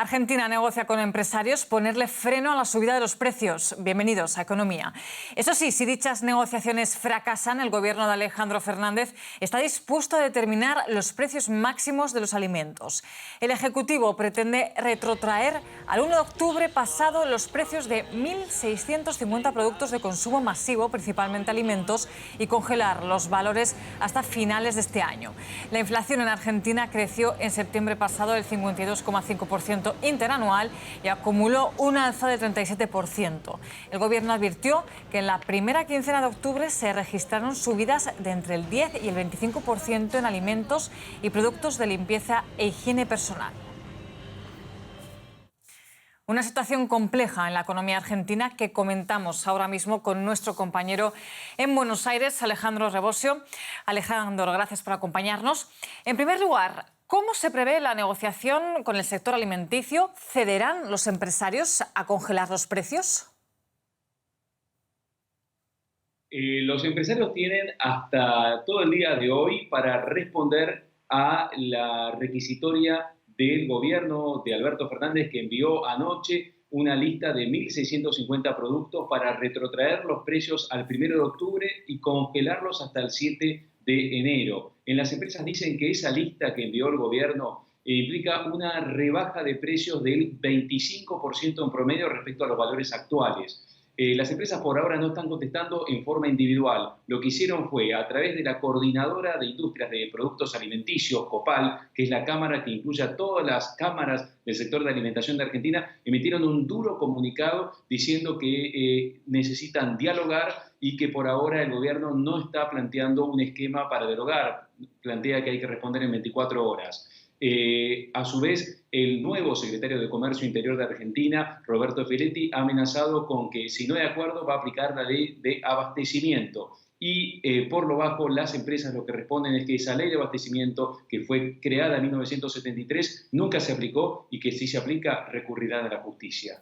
Argentina negocia con empresarios ponerle freno a la subida de los precios. Bienvenidos a Economía. Eso sí, si dichas negociaciones fracasan, el gobierno de Alejandro Fernández está dispuesto a determinar los precios máximos de los alimentos. El Ejecutivo pretende retrotraer al 1 de octubre pasado los precios de 1.650 productos de consumo masivo, principalmente alimentos, y congelar los valores hasta finales de este año. La inflación en Argentina creció en septiembre pasado el 52,5% interanual y acumuló un alza del 37%. El gobierno advirtió que en la primera quincena de octubre se registraron subidas de entre el 10 y el 25% en alimentos y productos de limpieza e higiene personal. Una situación compleja en la economía argentina que comentamos ahora mismo con nuestro compañero en Buenos Aires, Alejandro Rebosio. Alejandro, gracias por acompañarnos. En primer lugar, ¿cómo se prevé la negociación con el sector alimenticio? ¿Cederán los empresarios a congelar los precios? Los empresarios tienen hasta todo el día de hoy para responder a la requisitoria del gobierno de Alberto Fernández, que envió anoche una lista de 1.650 productos para retrotraer los precios al 1 de octubre y congelarlos hasta el 7 de enero. En las empresas dicen que esa lista que envió el gobierno implica una rebaja de precios del 25% en promedio respecto a los valores actuales. Las empresas por ahora no están contestando en forma individual. Lo que hicieron fue, a través de la Coordinadora de Industrias de Productos Alimenticios, COPAL, que es la cámara que incluye a todas las cámaras del sector de alimentación de Argentina, emitieron un duro comunicado diciendo que necesitan dialogar y que por ahora el gobierno no está planteando un esquema para dialogar. Plantea que hay que responder en 24 horas. A su vez, el nuevo secretario de Comercio Interior de Argentina, Roberto Filetti, ha amenazado con que si no hay acuerdo va a aplicar la ley de abastecimiento. Y por lo bajo, las empresas lo que responden es que esa ley de abastecimiento, que fue creada en 1973, nunca se aplicó y que si se aplica recurrirán a la justicia.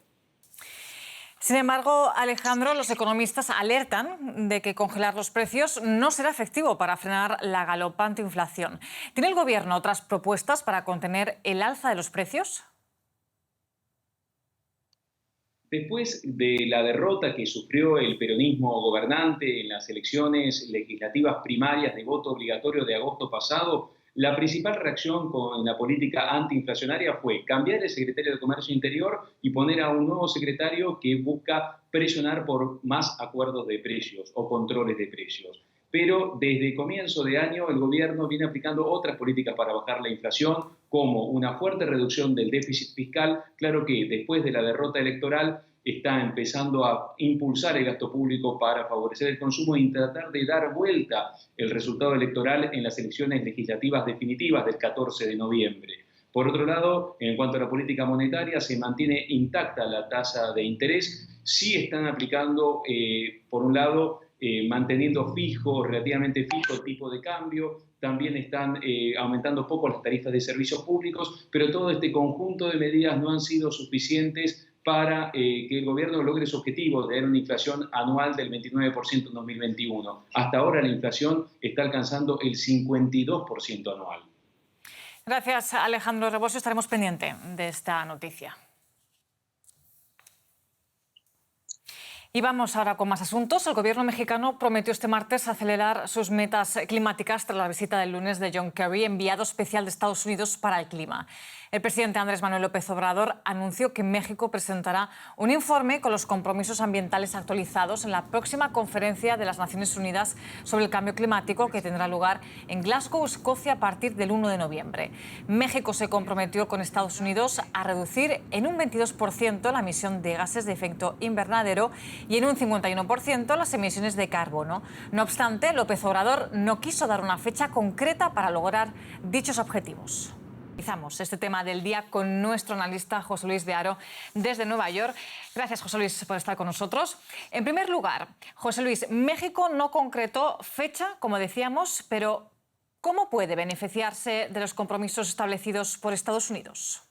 Sin embargo, Alejandro, los economistas alertan de que congelar los precios no será efectivo para frenar la galopante inflación. ¿Tiene el gobierno otras propuestas para contener el alza de los precios? Después de la derrota que sufrió el peronismo gobernante en las elecciones legislativas primarias de voto obligatorio de agosto pasado, la principal reacción con la política antiinflacionaria fue cambiar el secretario de Comercio Interior y poner a un nuevo secretario que busca presionar por más acuerdos de precios o controles de precios. Pero desde comienzo de año el gobierno viene aplicando otras políticas para bajar la inflación, como una fuerte reducción del déficit fiscal. Claro que después de la derrota electoral está empezando a impulsar el gasto público para favorecer el consumo y tratar de dar vuelta el resultado electoral en las elecciones legislativas definitivas del 14 de noviembre. Por otro lado, en cuanto a la política monetaria, se mantiene intacta la tasa de interés. Sí están aplicando, por un lado, manteniendo relativamente fijo el tipo de cambio. También están aumentando poco las tarifas de servicios públicos, pero todo este conjunto de medidas no han sido suficientes para que el gobierno logre su objetivo de tener una inflación anual del 29% en 2021. Hasta ahora la inflación está alcanzando el 52% anual. Gracias, Alejandro Rebosio. Estaremos pendientes de esta noticia. Y vamos ahora con más asuntos. El gobierno mexicano prometió este martes acelerar sus metas climáticas tras la visita del lunes de John Kerry, enviado especial de Estados Unidos para el clima. El presidente Andrés Manuel López Obrador anunció que México presentará un informe con los compromisos ambientales actualizados en la próxima conferencia de las Naciones Unidas sobre el cambio climático que tendrá lugar en Glasgow, Escocia, a partir del 1 de noviembre. México se comprometió con Estados Unidos a reducir en un 22% la emisión de gases de efecto invernadero y en un 51% las emisiones de carbono. No obstante, López Obrador no quiso dar una fecha concreta para lograr dichos objetivos. Analizamos este tema del día con nuestro analista José Luis de Haro desde Nueva York. Gracias, José Luis, por estar con nosotros. En primer lugar, José Luis, México no concretó fecha, como decíamos, pero ¿cómo puede beneficiarse de los compromisos establecidos por Estados Unidos?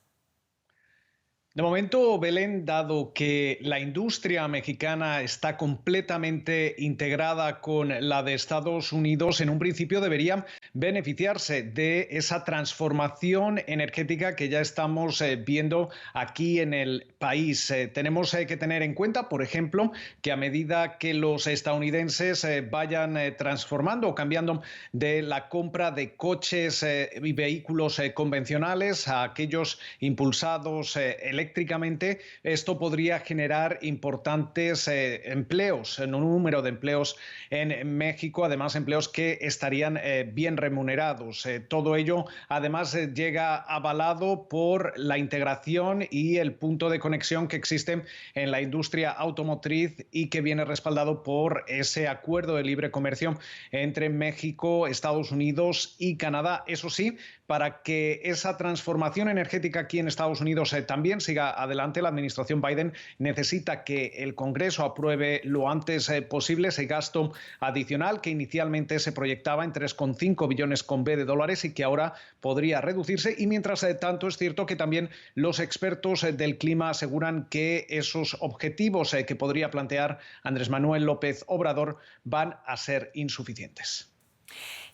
De momento, Belén, dado que la industria mexicana está completamente integrada con la de Estados Unidos, en un principio debería beneficiarse de esa transformación energética que ya estamos viendo aquí en el país. Tenemos que tener en cuenta, por ejemplo, que a medida que los estadounidenses vayan transformando o cambiando de la compra de coches y vehículos convencionales a aquellos impulsados eléctricamente, esto podría generar importantes empleos, un número de empleos en México, además empleos que estarían bien remunerados. Todo ello, además, llega avalado por la integración y el punto de conexión que existe en la industria automotriz y que viene respaldado por ese acuerdo de libre comercio entre México, Estados Unidos y Canadá. Eso sí, para que esa transformación energética aquí en Estados Unidos también siga adelante, la administración Biden necesita que el Congreso apruebe lo antes posible ese gasto adicional que inicialmente se proyectaba en 3,5 billones con B de dólares y que ahora podría reducirse. Y mientras tanto, es cierto que también los expertos del clima aseguran que esos objetivos que podría plantear Andrés Manuel López Obrador van a ser insuficientes.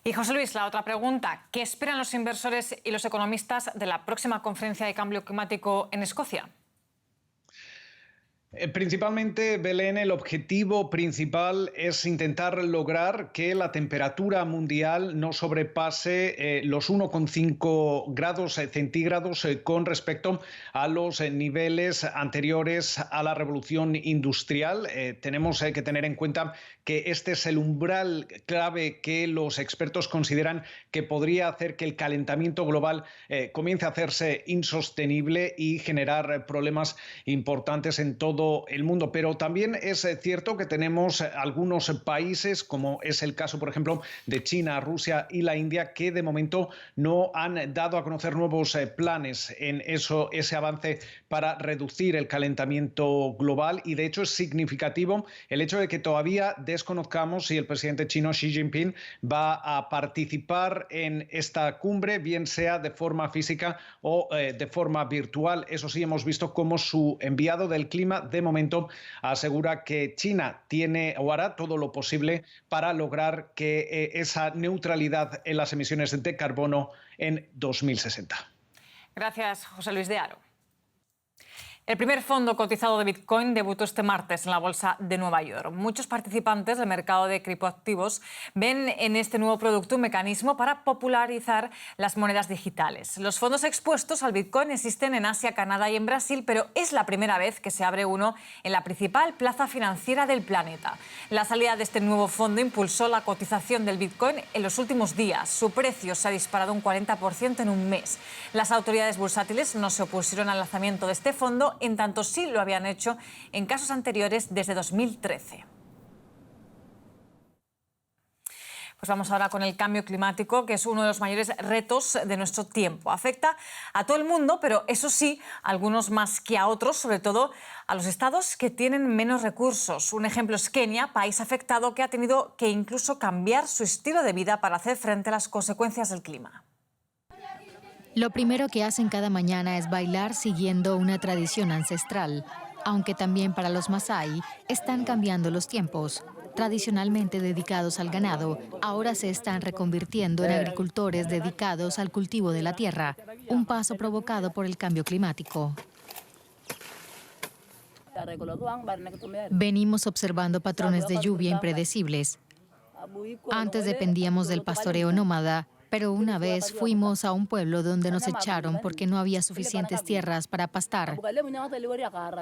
Y José Luis, la otra pregunta, ¿qué esperan los inversores y los economistas de la próxima conferencia de cambio climático en Escocia? Principalmente, Belén, el objetivo principal es intentar lograr que la temperatura mundial no sobrepase los 1,5 grados centígrados con respecto a los niveles anteriores a la revolución industrial. Tenemos que tener en cuenta que este es el umbral clave que los expertos consideran que podría hacer que el calentamiento global comience a hacerse insostenible y generar problemas importantes en todo el mundo. Pero también es cierto que tenemos algunos países, como es el caso, por ejemplo, de China, Rusia y la India, que de momento no han dado a conocer nuevos planes en ese avance para reducir el calentamiento global. Y de hecho es significativo el hecho de que todavía desconozcamos si el presidente chino Xi Jinping va a participar en esta cumbre, bien sea de forma física o de forma virtual. Eso sí, hemos visto cómo su enviado del clima de momento asegura que China tiene o hará todo lo posible para lograr que esa neutralidad en las emisiones de carbono en 2060. Gracias, José Luis de Haro. El primer fondo cotizado de Bitcoin debutó este martes en la Bolsa de Nueva York. Muchos participantes del mercado de criptoactivos ven en este nuevo producto un mecanismo para popularizar las monedas digitales. Los fondos expuestos al Bitcoin existen en Asia, Canadá y en Brasil, pero es la primera vez que se abre uno en la principal plaza financiera del planeta. La salida de este nuevo fondo impulsó la cotización del Bitcoin en los últimos días. Su precio se ha disparado un 40% en un mes. Las autoridades bursátiles no se opusieron al lanzamiento de este fondo, en tanto sí lo habían hecho en casos anteriores desde 2013. Pues vamos ahora con el cambio climático, que es uno de los mayores retos de nuestro tiempo. Afecta a todo el mundo, pero eso sí, a algunos más que a otros, sobre todo a los estados que tienen menos recursos. Un ejemplo es Kenia, país afectado que ha tenido que incluso cambiar su estilo de vida para hacer frente a las consecuencias del clima. Lo primero que hacen cada mañana es bailar siguiendo una tradición ancestral, aunque también para los Masái están cambiando los tiempos. Tradicionalmente dedicados al ganado, ahora se están reconvirtiendo en agricultores dedicados al cultivo de la tierra, un paso provocado por el cambio climático. Venimos observando patrones de lluvia impredecibles. Antes dependíamos del pastoreo nómada, pero una vez fuimos a un pueblo donde nos echaron porque no había suficientes tierras para pastar.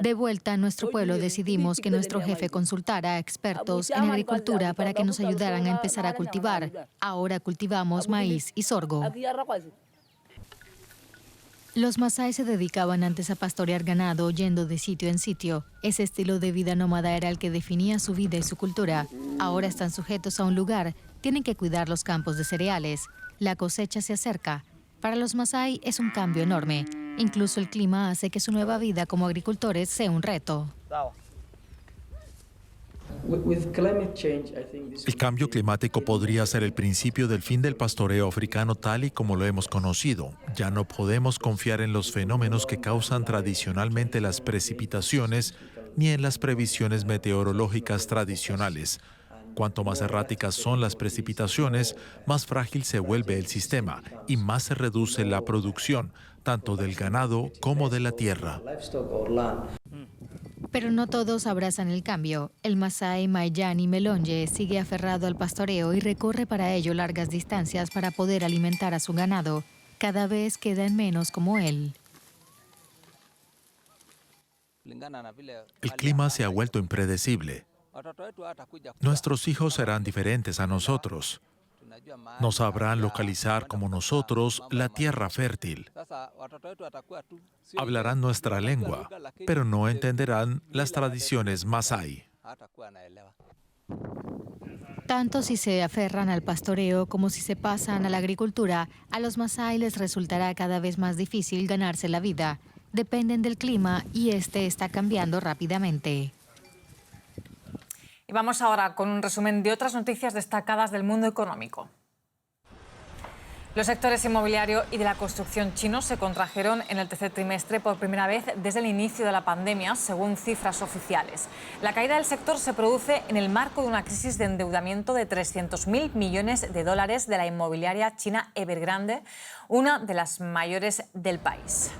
De vuelta a nuestro pueblo decidimos que nuestro jefe consultara a expertos en agricultura para que nos ayudaran a empezar a cultivar. Ahora cultivamos maíz y sorgo. Los Masái se dedicaban antes a pastorear ganado yendo de sitio en sitio. Ese estilo de vida nómada era el que definía su vida y su cultura. Ahora están sujetos a un lugar, tienen que cuidar los campos de cereales. La cosecha se acerca. Para los Masái es un cambio enorme. Incluso el clima hace que su nueva vida como agricultores sea un reto. El cambio climático podría ser el principio del fin del pastoreo africano tal y como lo hemos conocido. Ya no podemos confiar en los fenómenos que causan tradicionalmente las precipitaciones ni en las previsiones meteorológicas tradicionales. Cuanto más erráticas son las precipitaciones, más frágil se vuelve el sistema y más se reduce la producción, tanto del ganado como de la tierra. Pero no todos abrazan el cambio. El masái Mayani Melonye sigue aferrado al pastoreo y recorre para ello largas distancias para poder alimentar a su ganado. Cada vez quedan menos como él. El clima se ha vuelto impredecible. Nuestros hijos serán diferentes a nosotros. No sabrán localizar como nosotros la tierra fértil. Hablarán nuestra lengua, pero no entenderán las tradiciones masái. Tanto si se aferran al pastoreo como si se pasan a la agricultura, a los masái les resultará cada vez más difícil ganarse la vida. Dependen del clima y este está cambiando rápidamente. Y vamos ahora con un resumen de otras noticias destacadas del mundo económico. Los sectores inmobiliario y de la construcción chinos se contrajeron en el tercer trimestre por primera vez desde el inicio de la pandemia, según cifras oficiales. La caída del sector se produce en el marco de una crisis de endeudamiento de 300.000 millones de dólares de la inmobiliaria china Evergrande, una de las mayores del país.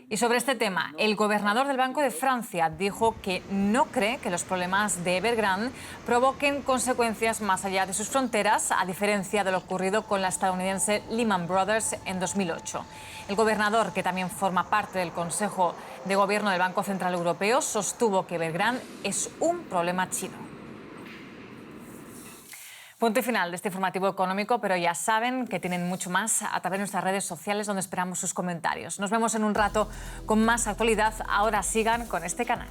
Y sobre este tema, el gobernador del Banco de Francia dijo que no cree que los problemas de Evergrande provoquen consecuencias más allá de sus fronteras, a diferencia de lo ocurrido con la estadounidense Lehman Brothers en 2008. El gobernador, que también forma parte del Consejo de Gobierno del Banco Central Europeo, sostuvo que Evergrande es un problema chino. Punto y final de este informativo económico, pero ya saben que tienen mucho más a través de nuestras redes sociales, donde esperamos sus comentarios. Nos vemos en un rato con más actualidad. Ahora sigan con este canal.